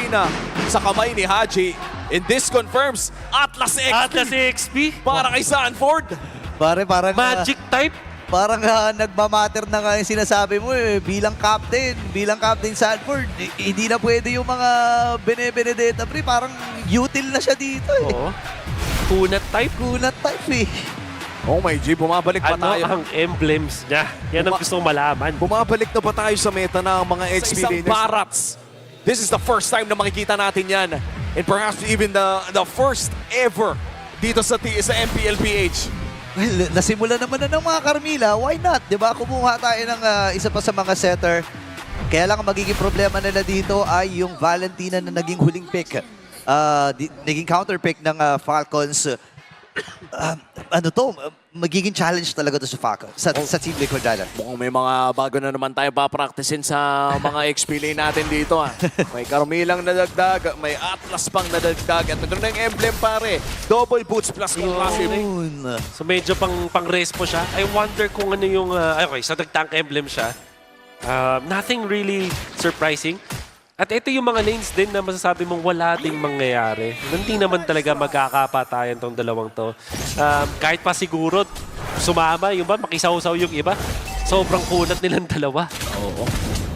kanina sa kamay ni Haji. And this confirms Atlas XP Atlas XP. para kay Sanford. Pare, parang Magic type. parang nagmamatter na nga yung sinasabi mo bilang captain Sanford. Hindi na pwede yung mga Bene-Benedetta, pre. Parang util na siya dito eh. Oo. Kunat type. Kunat type eh. Oh my G, bumabalik pa Ano tayo. ang emblems niya? Yan ang gusto kong malaman. Bumabalik na ba tayo sa meta ng mga XP Sa isang laners? Barats. This is the first time na makikita natin yan. And perhaps even the first ever dito sa MPLPH. Well, nasimula naman na ng mga Carmilla. Why not? Diba? Kumuha tayo ng isa pa sa mga setter. Kaya lang ang magiging problema nila dito ay yung Valentina na naging huling pick. Naging counter pick ng Falcons. Magiging challenge talaga to sa Falcons. Sa Team Liquid Dragon. Mukhang may mga bago na naman tayo papraktisin sa mga XP lane natin dito. May Carmilang nadagdag, may Atlas pang nadagdag. At ito na yung emblem pare. Double boots plus conclusive. Yun. So medyo pang-respo siya. I wonder kung ano yung... okay, so nag-tank emblem siya. Nothing really surprising. At ito yung mga lanes din na masasabi mong wala ding mangyayari. Hindi naman talaga magkakapatayan tong dalawang to. Kahit pa siguro sumama yung ba, makisaw-saw yung iba. Sobrang kunat nilang dalawa. Oo.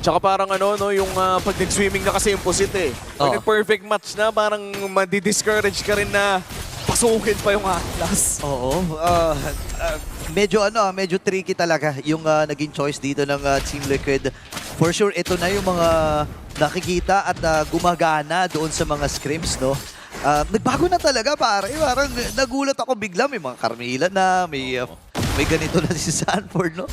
Tsaka parang yung pag nag-swimming na kasi yung pusit eh. Pag Oo. nag-perfect match na, parang madi-discourage ka rin na pasukin pa yung Atlas. Oo. Medyo tricky talaga yung naging choice dito ng Team Liquid. For sure, ito na yung mga nakikita at gumagana doon sa mga scrims, no? Nagbago na talaga, pare. Parang nagulat ako bigla. May mga Carmilla na, may ganito na si Sanford, no?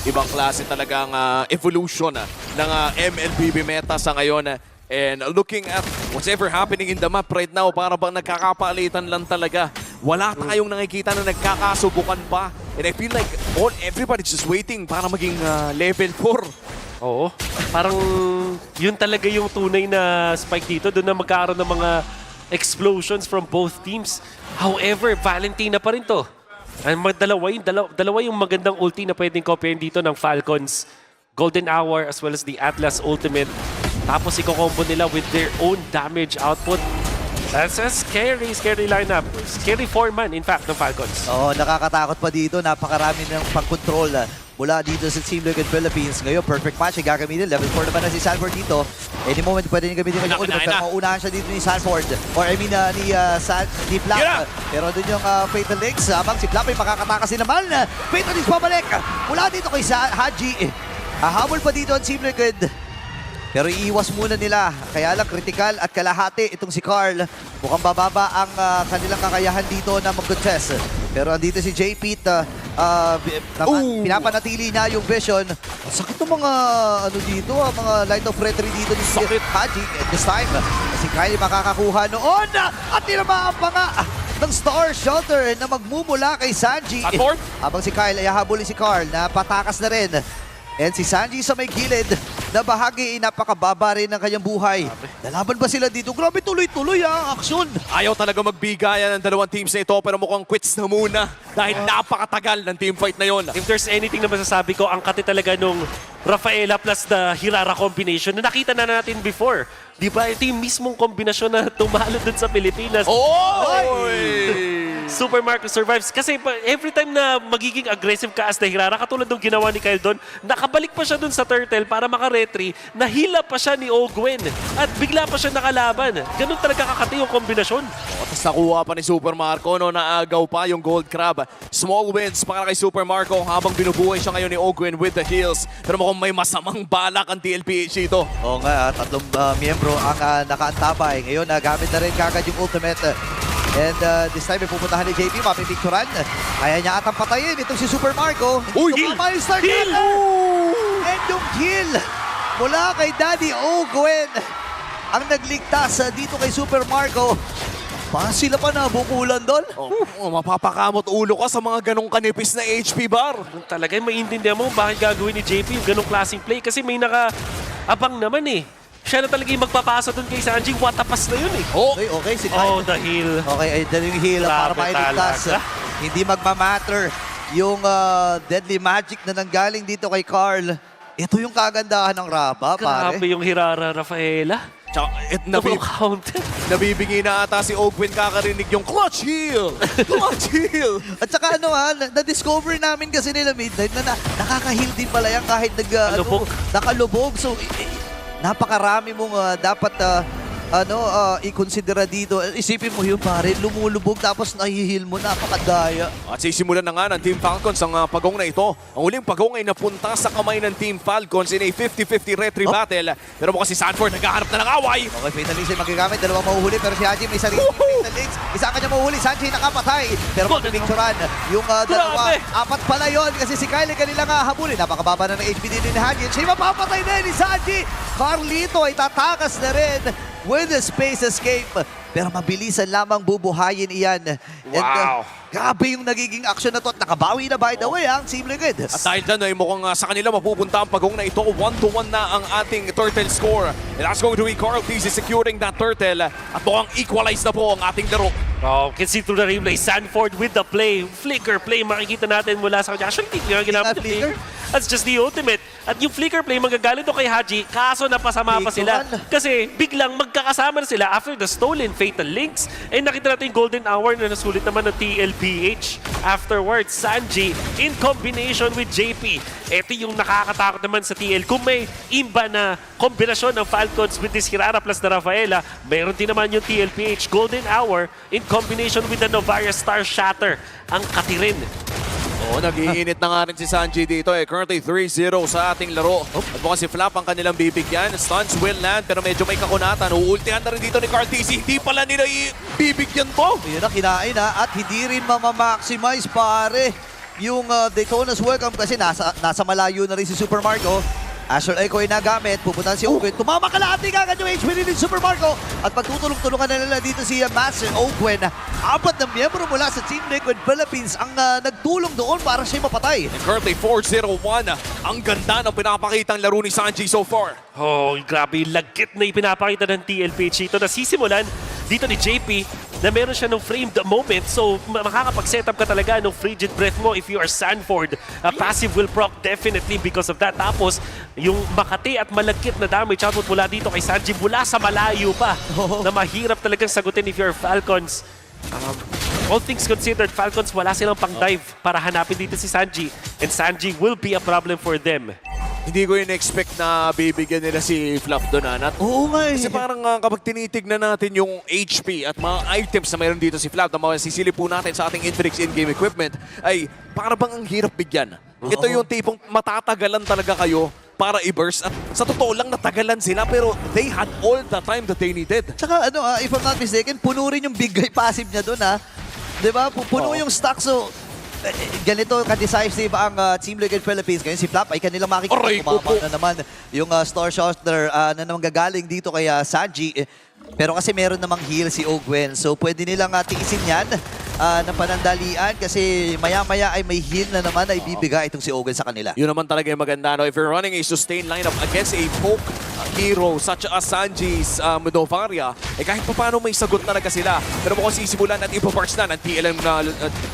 Ibang klase talagang evolution ng MLBB meta sa ngayon. And looking at whatever happening in the map right now, para bang nagkakapalitan lang talaga. Wala tayong nakikita na nagkakasubukan pa. And I feel like everybody's just waiting para maging level 4. Oo. Parang yun talaga yung tunay na spike dito. Doon na magkaroon ng mga explosions from both teams. However, Valentina pa rin to. Dalawa yung magandang ulti na pwedeng kopyahin dito ng Falcons. Golden Hour as well as the Atlas Ultimate. Tapos i-combo nila with their own damage output. That's a scary lineup. Scary 4-man, in fact, ng Falcons. Oo, nakakatakot pa dito. Napakarami ng pang-control mula dito sa Team Liquid Philippines. Ngayon, perfect match yung gagamitin. Level 4 naman na si Sanford dito. Any moment, pwede niya gamitin yung ultimate. Pero mauunahan siya dito ni Sanford. Or I mean, ni Flap. Pero doon yung Fatal Links. Habang si Flap ay makakatakas din naman. Fatal Links pabalik. Mula dito kay Haji. Hahabol pa dito ang Team Liquid. Pero iiwas muna nila. Kaya lang critical at kalahati itong si Carl. Mukhang bababa ang kanilang kakayahan dito na mag-contest. Pero andito si JP. Pinapanatili niya yung vision. Sakit ng mga dito, mga line of retry dito ni Haji. At this time, si Kylie makakakuha noon. At tinamaan pa nga ng Star Shelter na magmumula kay Sanji. Habang si Kyle ay hahabulin si Carl na patakas na rin. And si Sanji sa may gilid na bahagi napakababa rin ng kanyang buhay. Lalaban ba sila dito? Grabe, tuloy-tuloy aksyon. Ayaw talaga magbigayan ng dalawang teams na ito pero mukhang quits na muna dahil napakatagal ng teamfight na yon. If there's anything na masasabi ko, ang kati talaga nung Rafaela plus the Hirara combination na nakita na natin before. Di ba? Ito yung mismong kombinasyon na tumalo dun sa Pilipinas. Super Marco survives. Kasi every time na magiging aggressive ka as the Hirara, katulad ng ginawa ni Kyle doon, nakabalik pa siya doon sa turtle para makaretry, nahila pa siya ni Ogwen at bigla pa siya nakalaban. Ganun talaga kakati yung kombinasyon. Tapos nakuha pa ni Super Marco, naagaw pa yung Gold Crab. Small wins para kay Super Marco habang binubuhay siya ngayon ni Ogwen with the heals. Pero mukhang may masamang balak ang TLPH ito. Oo nga, tatlong miyembro ang nakaantabay. Ngayon, gamit na rin kagad yung ultimate. And this time, pupuntahan ni JP, mapipicturan. Kaya niya atang patayin itong si Super Marco. Heal! Heal! And yung kill mula kay Daddy Ogwen ang nagligtas dito kay Super Marco. Sila pa nabukulan doon. Mapapakamot ulo ka sa mga ganong kanipis na HP bar. Talaga, maintindihan mo bakit gagawin ni JP yung ganong klaseng play kasi may naka-abang naman eh. Siya na talaga yung magpapasa doon kay Sanji. Watapas na yun eh. Okay, si Kyle. The heal. Okay, ay dali yung heal para Grabe mailigtas. talaga. Hindi magmamatter yung deadly magic na nanggaling dito kay Carl. Ito yung kagandahan ng Raba, pare. Grabe yung Hirara, Rafaela. Tsaka, Double counted. nabibigay na ata si Ogwin kakarinig yung clutch heal! Clutch heal! At saka na-discover namin kasi nila Midnight na nakaka-heal din pala yan kahit Nakalubog. nakalubog. So, napakarami mong dapat i-considera dito. Isipin mo yun pare, lumulubog tapos nahihil mo, napakadaya. At sisimulan na nga ng Team Falcons ang pagong na ito. Ang uling pagong ay napunta sa kamay ng Team Falcons in a 50-50 retry battle. Pero mukhang si Sanford naghahanap na ng away. Okay, Fatal Links ay magagamit, dalawang mahuhuli pero si Haji may sarili Fatal Links. Isa kanya mahuhuli, Sanji nakapatay. Pero magpipicturan yung dalawa. Grabe! Apat pala yun kasi si Kyle ay kanilang habulin. Napakababa na ng HP din ni Haji. Siya mapapatay din ni Sanji. Carlito ay tatakas na rin with the space escape. Pero mabilisan lamang bubuhayin iyan. Wow. Grabe yung nagiging action na to at nakabawi na by the way ang Team Liquid. At dahil dyan ay mukhang sa kanila mapupunta ang pagong na ito. 1-1 na ang ating turtle score. And that's going to be Carl TC securing that turtle. At mukhang equalize na po ang ating laro. Oh, can see through the replay. Sanford with the play. Flicker play. Makikita natin mula sa kanya. Actually, hindi nga ginamit yung Flicker? flicker. That's just the ultimate. At yung flicker play, magagalit to kay Haji. Kaso napasama pa sila. Kasi biglang magkakasama na sila after the stolen Fatal Links. And nakita natin yung Golden Hour na nasulit naman ng TLPH. Afterwards, Sanji in combination with JP. Ito yung nakakatakot naman sa TL. Kung may imba na kombinasyon ng Falcons with this Hirara plus na Rafaela, meron din naman yung TLPH Golden Hour in combination with the Novaria Star Shatter. Ang katirin. Oo, nag-iinit na nga rin si Sanji dito eh. Currently 3-0 sa ating laro. At mukhang si Flap ang kanilang bibigyan. Stuns will land pero medyo may kakunatan. Uultihan na rin dito ni Carl TC. Hindi pala nila ibibigyan to. Yun na, kinain at hindi rin mamamaximize pare yung Daytona's welcome kasi nasa malayo na rin si Super Marco. Astral Echo ay nagamit, pupuntahan si Ogwen. Tumama kalahati kagad yung HP ni Super Marco. At pagtutulong-tulungan na nila dito si Master Ogwen. Apat na miyembro mula sa Team Liquid Philippines ang nagtulong doon para siya mapatay. And currently 4-0-1. Ang ganda ng pinapakitang laro ni Sanji so far. Oh, grabe yung lagkit na ipinapakita ng TLPH dito. Nasisimulan dito ni JP na meron siya ng framed moment. So, makakapag-setup ka talaga ng frigid breath mo if you are Sanford. Passive will proc definitely because of that. Tapos, yung makati at malagkit na damage output mula dito kay Sanji mula sa malayo pa na mahirap talagang sagutin if you're Falcons. All things considered, Falcons wala silang pang-dive para hanapin dito si Sanji. And Sanji will be a problem for them. Hindi ko in-expect na bibigyan nila si Flap doon, Anat. Oo nga Kasi parang kapag tinitignan natin yung HP at mga items na mayroon dito si Flap na mga sisilip po natin sa ating Infinix in-game equipment, ay para bang ang hirap bigyan. Ito yung tipong matatagalan talaga kayo para i-burst. At sa totoo lang, natagalan sila pero they had all the time that they needed. Tsaka if I'm not mistaken, puno rin yung big guy passive niya doon Diba? Puno yung stock. So, ganito ka-decisive ang Team Liquid Philippines. Ngayon si Flap ay kanilang makikita. Aray ko po. Na naman yung Star Shooter na naman gagaling dito kay Sanji. Pero kasi meron namang heal si Ogwen. So pwede nilang tiisin yan ng panandalian kasi maya-maya ay may heal na naman ay bibigay itong si Ogwen sa kanila. Yun naman talaga yung maganda. No? If you're running a sustained lineup against a poke hero such as Sanji's Novaria, kahit pa paano may sagot talaga sila. Pero mukhang sisimulan at ipaparts na ng TLM na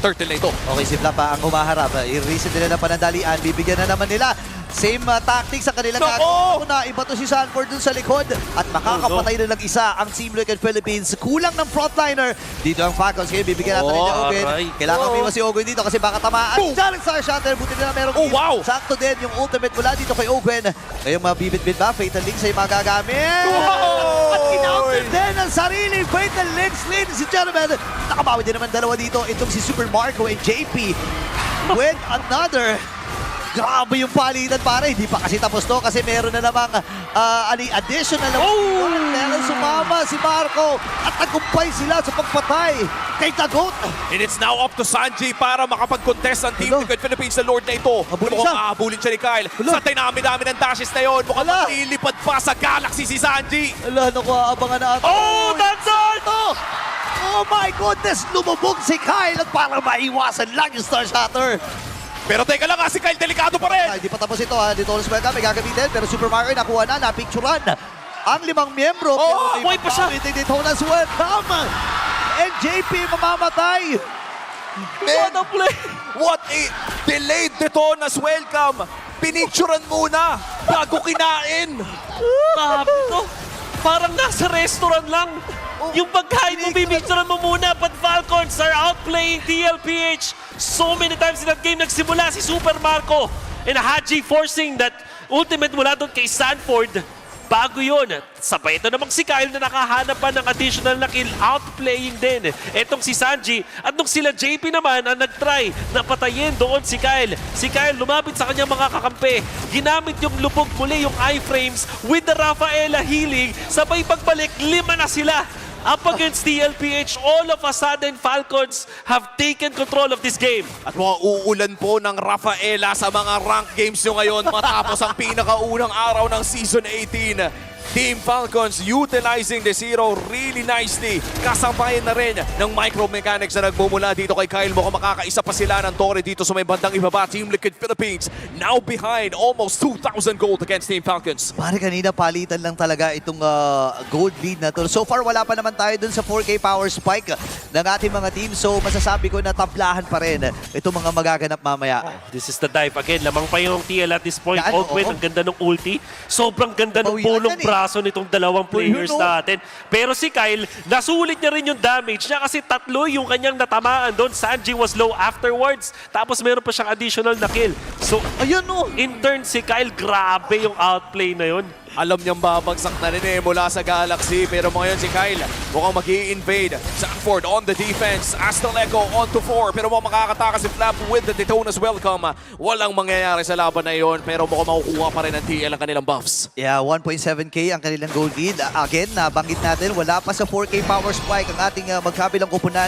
turtle na ito. Okay, si Flap ang humaharap. I-reset nila ng panandalian. Bibigyan na naman nila. Same tactics sa kanilang gagawin na iba to si Sanford dun sa likod at makakapatay na lang isa ang Team Liquid Philippines. Kulang ng frontliner. Dito ang Falcons. Kaya bibigyan natin ni Ogwen. Kailangan may si Ogwen dito kasi baka tamaan. Diyan ang Star Shuttle. Buti nila merong wow! sakto din yung ultimate mula dito kay Ogwen. Ngayong mabibit-bit ba? Fatal Links ay magagamit. Wow! At kinounter din ang sariling Fatal Links. Ladies and gentlemen, nakabawi din naman dalawa dito. Itong si Super Marco and JP with another. Grabe yung palitan pare, hindi pa kasi tapos to kasi meron na namang additional na meron sumama si Marco at tagumpay sila sa pagpatay kay Tagot. And it's now up to Sanji para makapag-contest ang Team Liquid Philippines sa Lord na ito. Mukhang siya ni Kyle. Sa dami-dami ng dashes na yun. Mukhang matilipad pa sa Galaxy si Sanji. Ala, naku, abangan na ito. Oh, that's it! Oh my goodness, lumubog si Kyle at para maiwasan lang yung Star Shatter. Pero teka lang si Kyle, delikado pa rin. Hindi pa tapos ito Dito ulit welcome, may gagamitin. Pero Super Mario nakuha na, napicturan ang 5 miyembro. Buhay pa siya. Daytona's welcome. And JP mamamatay. What a play! What a delayed Daytona's welcome. Pinicturan muna bago kinain. Grabe to. parang nasa restaurant lang. Yung pagkain mo, bibicturan mo muna. But Falcons are outplaying TLPH. So many times in that game, nagsimula si Super Marco and Haji forcing that ultimate mula doon kay Sanford. Bago yun, sabay ito namang si Kyle na nakahanap pa ng additional na kill, outplaying din. Etong si Sanji at nung sila JP naman ang nag-try na patayin doon si Kyle. Si Kyle lumapit sa kanyang mga kakampi. Ginamit yung lubog muli yung iframes with the Rafaela healing. Sabay pagbalik, 5 na sila. Up against TLPH, all of a sudden, Falcons have taken control of this game. At mga uulan po ng Rafaela sa mga rank games nyo ngayon matapos ang pinakaunang araw ng Season 18. Team Falcons utilizing the zero really nicely. Kasabayan na rin ng micromechanics na nagmumula dito kay Kyle. Mukhang makakaisa pa sila ng Torre dito sa may bandang ibaba. Team Liquid Philippines now behind almost 2,000 gold against Team Falcons. Pare, kanina palitan lang talaga itong gold lead na to. So far, wala pa naman tayo dun sa 4K power spike ng ating mga team. So masasabi ko na tablahan pa rin itong mga magaganap mamaya. This is the dive again. Lamang pa yung TL at this point. Yan, Ogwin, oo. ang ganda ng ulti. Sobrang ganda ng Oh, yan pulong yan eh. braso nitong dalawang players yun, oh. natin. Pero si Kyle, nasulit niya rin yung damage niya kasi 3 yung kanyang natamaan doon. Sanji was low afterwards. Tapos meron pa siyang additional na kill. So, Ayun no. in turn, si Kyle, grabe yung outplay na yun. Alam niyang babagsak na rin mula sa Galaxy. Pero ngayon si Kyle mukhang mag-i-invade. Sanford on the defense. Astal Echo on to 4. Pero mukhang makakataka si Flap with the Daytona's welcome. Walang mangyayari sa laban na yon. Pero mukhang makukuha pa rin ng TL ang kanilang buffs. Yeah, 1.7K ang kanilang gold lead. Again, nabanggit natin, wala pa sa 4K power spike ang ating magkabilang kupunan.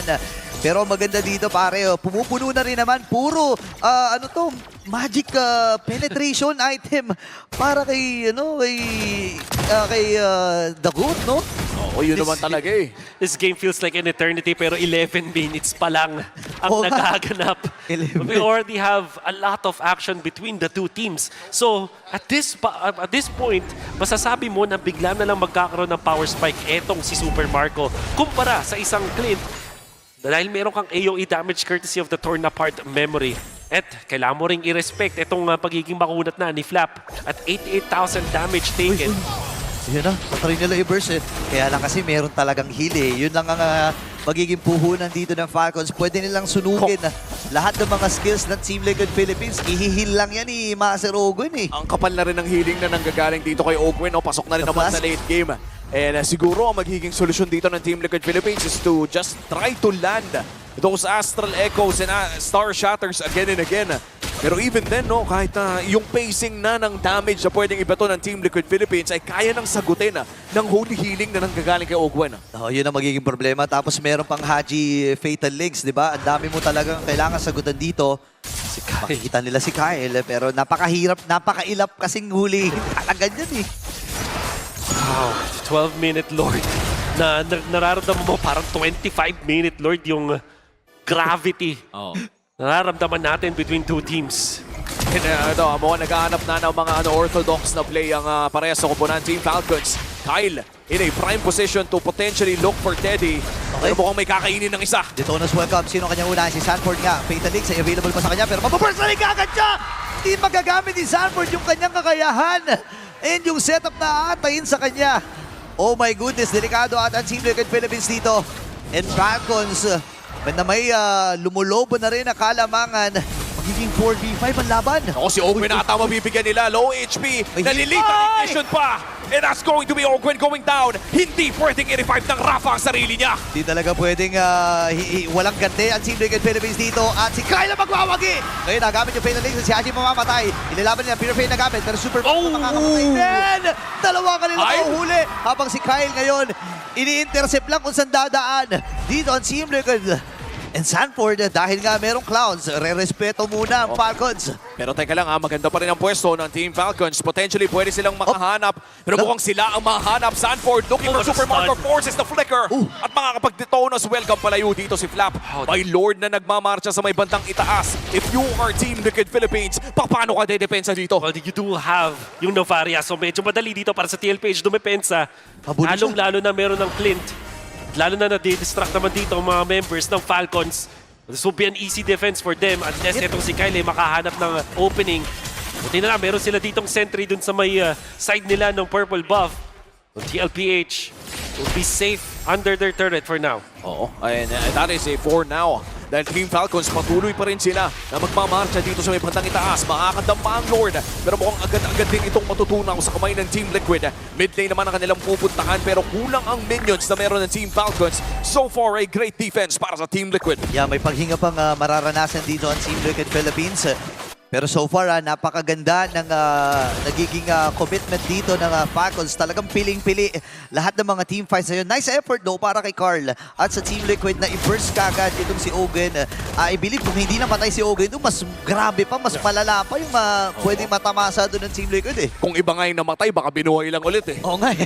Pero maganda dito pare, pumupuno na rin naman. Puro, ano to, magic penetration item para kay, kay The Goat, no? Oo, yun naman talaga eh. This game feels like an eternity pero 11 minutes pa lang ang Oo nga. nagaganap. 11. We already have a lot of action between the two teams. So, at this point, masasabi mo na bigla na lang magkakaroon ng power spike etong si Super Marco kumpara sa isang Clint dahil meron kang AoE damage courtesy of the torn apart memory. At kailangan mo ring i-respect itong pagiging makunat na ni Flap at 88,000 damage taken. Yun na, patry nila i-burst eh. Kaya lang kasi meron talagang heal eh. Yun lang ang magiging puhunan dito ng Falcons. Pwede nilang sunugin lahat ng mga skills ng Team Liquid Philippines. Ihihil lang yan ni Master Ogun eh. Ang kapal na rin ng healing na nanggagaling dito kay Ogwin. Pasok na rin The naman plus. sa late game. And siguro ang magiging solusyon dito ng Team Liquid Philippines is to just try to land those Astral Echoes and Star Shatters again and again. Pero even then, no, kahit yung pacing na ng damage na pwedeng ibato ng Team Liquid Philippines ay kaya nang sagutin ng holy healing na nanggagaling kay Ogwen. Oh, yun ang magiging problema. Tapos meron pang Haji Fatal Links, di ba? Ang dami mo talagang kailangan sagutan dito. Si Kyle. Makikita nila si Kyle, pero napakahirap, napakailap kasing huli. Talaga yan eh. Wow, 12-minute Lord. Nararamdaman mo parang 25-minute Lord yung gravity. Oh. Nararamdaman natin between two teams. And mukhang naghahanap na ng mga orthodox na play ang parehas sa kupunan Team Falcons. Kyle in a prime position to potentially look for Teddy. Pero mukhang may kakainin ng isa. Daytona's welcome. Sino kanyang unahan? Si Sanford nga. Fatal Links ay available pa sa kanya, pero mapaburst na rin kagad siya! Hindi magagamit ni Sanford yung kanyang kakayahan. And yung setup na aatayin sa kanya. Oh my goodness, delikado at ang Team Liquid Philippines dito. And Falcons, na may lumulobo na rin na kalamangan. Magiging 4v5 ang laban. Ako si Ogwen ata mabibigyan nila. Low HP. Ay! Nalilitan ignition pa. And that's going to be Ogwen going down. Hindi pwedeng i-revive ng Rafa ang sarili niya. Hindi talaga pwedeng walang gante ang Team Liquid Philippines dito. At si Kyle ang magwawagi. Ngayon, nagamit yung Fatal Links. Si Haji mamamatay. Ilalaban nila. Pure Fade nagamit. Pero Super makakamatay din. Dalawa kanila Ay! mahuhuli. Habang si Kyle ngayon, ini-intercept lang kung saan dadaan. Dito ang Team Liquid. And Sanford, dahil nga merong clouds, re-respeto muna ang Falcons. Pero teka lang maganda pa rin ang pwesto ng Team Falcons. Potentially pwede silang makahanap. Pero mukhang sila ang mahanap. Sanford looking for Super Marco, forces the flicker. At makakapag-detonas, welcome palayo dito si Flap. By Lord na nagmamarcha sa may bandang itaas. If you are Team Liquid Philippines, paano ka dedepensa dito? Well, you do have yung Novaria. So medyo madali dito para sa TLPH dumepensa. Mabuli siya. Lalong-lalo na meron ng Clint. Lalo na na-distract naman dito ang mga members ng Falcons. This will be an easy defense for them unless itong si Kyle ay makahanap ng opening. Buti na lang, meron sila ditong sentry dun sa may side nila ng purple buff. TLPH will be safe under their turret for now. Oo, and that is a 4 now. Dahil Team Falcons, patuloy pa rin sila na magmamarcha dito sa may bandang itaas. Makakadama ang Lord. Pero mukhang agad-agad din itong matutunaw sa kamay ng Team Liquid. Mid lane naman ang kanilang pupuntahan pero kulang ang minions na meron ng Team Falcons. So far, a great defense para sa Team Liquid. Yeah, may paghinga pang mararanasan dito ang Team Liquid Philippines. Pero so far, napakaganda ng nagiging commitment dito ng Falcons. Talagang piling-pili lahat ng mga team fights na yun. Nice effort though para kay Carl at sa Team Liquid na i-burst kagad itong si Ogen. I believe kung hindi namatay si Ogen, mas grabe pa, mas malala pa yung pwedeng matamasa doon ng Team Liquid eh. Kung iba nga yung namatay, baka binuhay lang ulit eh. Oo nga eh.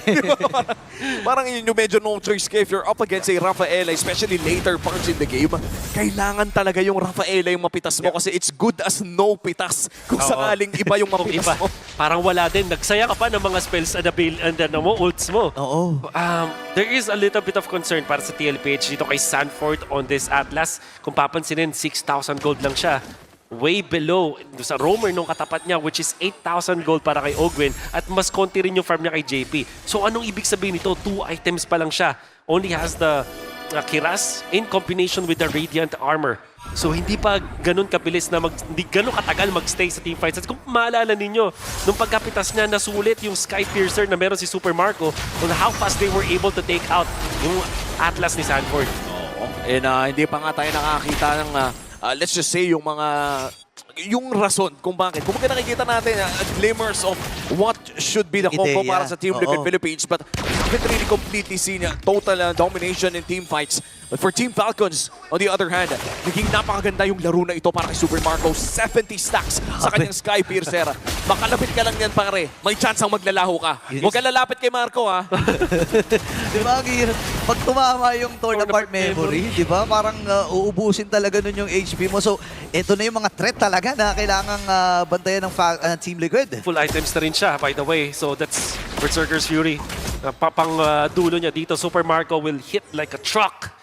Parang yun yung medyo no choice if you're up against a Rafaela, especially later parts in the game. Kailangan talaga yung Rafaela yung mapitas mo kasi it's good as no pitas kung sakaling iba yung Kung mapitas iba, mo. parang wala din. Nagsaya ka pa ng mga spells and ults mo. Oo. There is a little bit of concern para sa TLPH dito kay Sanford on this Atlas. Kung papansinin, 6,000 gold lang siya. Way below sa roamer nung katapat niya, which is 8,000 gold para kay Ogwin. At mas konti rin yung farm niya kay JP. So anong ibig sabihin nito? 2 items pa lang siya. Only has the Kiras in combination with the Radiant Armor. So hindi pa ganun kabilis na hindi ganun katagal magstay sa team fights. At kung maalala ninyo, nung pagkapitas niya, nasulit yung Sky Piercer na meron si Super Marco on how fast they were able to take out yung Atlas ni Sanford. And hindi pa nga tayo nakakita ng, let's just say, yung rason kung bakit. Kung bakit nakikita natin glimmers of what should be the combo Ideya. para sa Team Liquid Oo. Philippines, but we haven't really completely seen total domination in team fights. But for Team Falcons, on the other hand, naging napakaganda yung laro na ito para kay Super Marco. 70 stacks sa kanyang Sky Piercer. Makalapit ka lang yan, pare. May chance ang maglalaho ka. Huwag ka lalapit kay Marco, ha? Di ba, ang hirap? Pag tumama yung torn apart memory, di ba? Parang uubusin talaga nun yung HP mo. So, ito na yung mga threat talaga na kailangang bantayan ng Team Liquid. Full items na rin siya, by the way. So that's Berserker's Fury. Pang dulo niya dito, Super Marco will hit like a truck.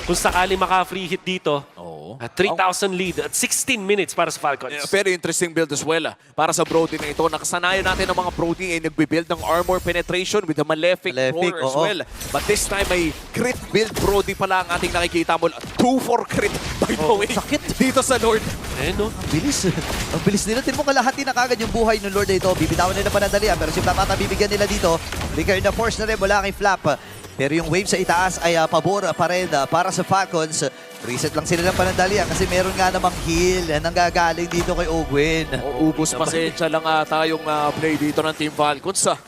Kung sakali maka-free hit dito, 3,000 lead at 16 minutes para sa Falcons. Very interesting build as well. Para sa Brody na ito, nakasanayan natin ng mga Brody ay nagbe-build ng armor penetration with the Malefic Roar as well. But this time ay crit build Brody pala ang ating nakikita mo. 2-4 crit by the way. Sakit. Dito sa Lord. No? Ang bilis. Ang bilis nila. Tingnan mo kalahati na kagad yung buhay ng Lord na ito. Bibitawan nila panandalian. Pero si Flap ata bibigyan nila dito. Bigay na force na rin mula kay Flap. Pero yung wave sa itaas ay pabor pa rin para sa Falcons. Reset lang sila ng panandalian kasi meron nga namang heal na nanggagaling dito kay Ogwin. Ubus pasensya lang tayong play dito ng Team Falcons.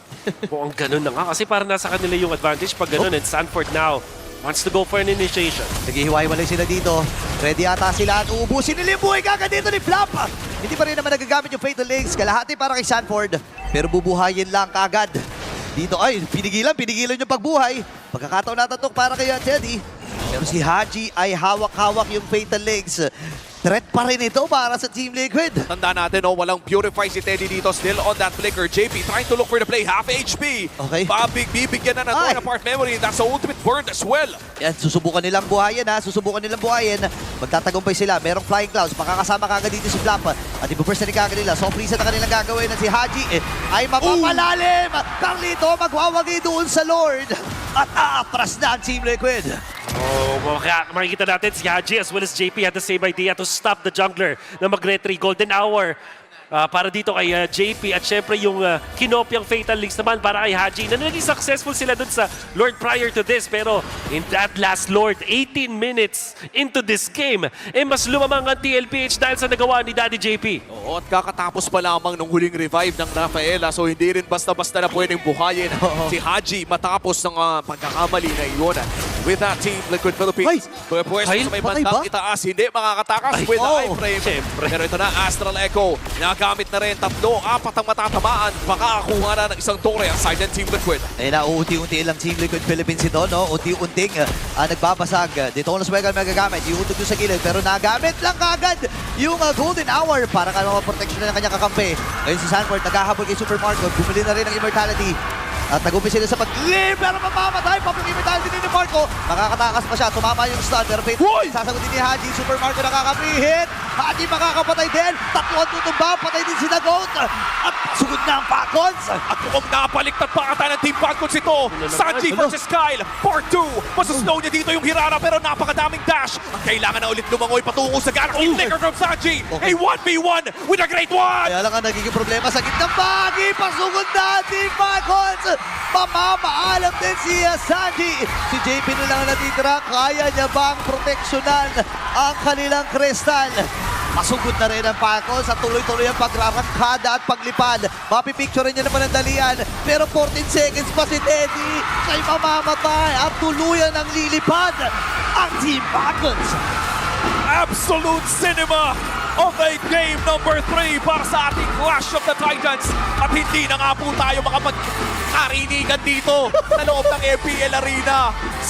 Mukhang ganun na nga. Kasi parang nasa kanila yung advantage pag ganun. And Sanford now wants to go for an initiation. Naghihiwa-hiwalay sila dito. Ready ata sila at uubusin nila yung buhay kagad dito ni Flap. Hindi pa rin naman nagagamit yung Fatal Links. Kalahati para kay Sanford. Pero bubuhayin lang kagad. Dito ay pinigilan yung pagbuhay. Pagkakataon natatok para kay Teddy. Pero si Haji ay hawak-hawak yung Fatal Legs. Threat pa rin ito para sa Team Liquid. Tanda natin, walang purify si Teddy dito. Still on that flicker. JP trying to look for the play. Half HP. Okay. Bibigyan na torn apart memory. That's the ultimate burn as well. Yan, susubukan nilang buhayin ha. Susubukan nilang buhayin. Magtatagumpay sila. Merong Flying Clouds. Makakasama kagad dito si Flap. At ipupersa ni kagad nila. Soft reset na kanilang gagawin na si Haji ay mapapalalim. Carlito magwawagi doon sa Lord. At aatras na ang Team Liquid. Makikita natin si Haji as well as JP had the same idea to stop the jungler na mag-retry. Golden hour para dito kay JP at syempre yung kinopyang Fatal Links naman para kay Haji na naging successful sila dun sa Lord prior to this, pero in that last Lord 18 minutes into this game mas lumamang ang TLPH dahil sa nagawa ni Daddy JP. Oo, at kakatapos pa lamang nung huling revive ng Rafaela, so hindi rin basta-basta na pwedeng buhayin si Haji matapos ng pagkakamali na iyon. With that Team Liquid Philippines, pwes sa may patay bandang ba? itaas, hindi makakatakas with the iframe. Siyempre. Pero ito na, Astral Echo, nagamit na rin 3, 4 ang matatamaan, makakakuha na ng isang tore ang side ng Team Liquid. Ayun na, unti-unti lang Team Liquid Philippines ito, no? Unti-unting nagbabasag. Dito ko na Swegal magagamit. Iutot yung sa gilid, pero nagamit lang kagad yung Golden Hour para protection na ng kanyang kakampi. Ngayon si Sanford, naghahabol kay Super Marco. Bumili na rin ng Immortality. At nag-umpis sila sa pag-leave, pero mamamatay pa yung Immortality ni Marco. Makakatakas pa siya, tumama yung stun, pero sasagutin ni Haji. Super Marco nakaka-free hit. Hadi makakapatay din. Tatlo ang tutumba. Patay din si Goat. At sugod na ang Falcons. At mukhang napaliktad pa ata ng Team Falcons ito. Sanji Ano? versus Kyle. Part 2. Masaslow niya dito yung Hirara pero napakadaming dash. Ang kailangan na ulit lumangoy patungo sa Galaxy. Flicker from Sanji. Okay. A 1v1 with a great one. Kaya lang ang nagiging problema sa gitnang bahagi. Pasugod na Team Falcons. Mamamaalam din si Sanji. Si JP na lang natitira. Kaya niya bang proteksyonan ang kanilang kristal? Masugod na rin ang Falcons at tuloy-tuloy ang pagrarangkada at paglipad. Mapipicture niya naman ang dalian. Pero 14 seconds pa si Teddy. Siya'y mamamatay at tuluyan ang lilipad ang Team Falcons. Absolute cinema of a game number 3 para sa ating Clash of the Titans. At hindi na nga po tayo makapagkarinigan dito sa loob ng MPL Arena.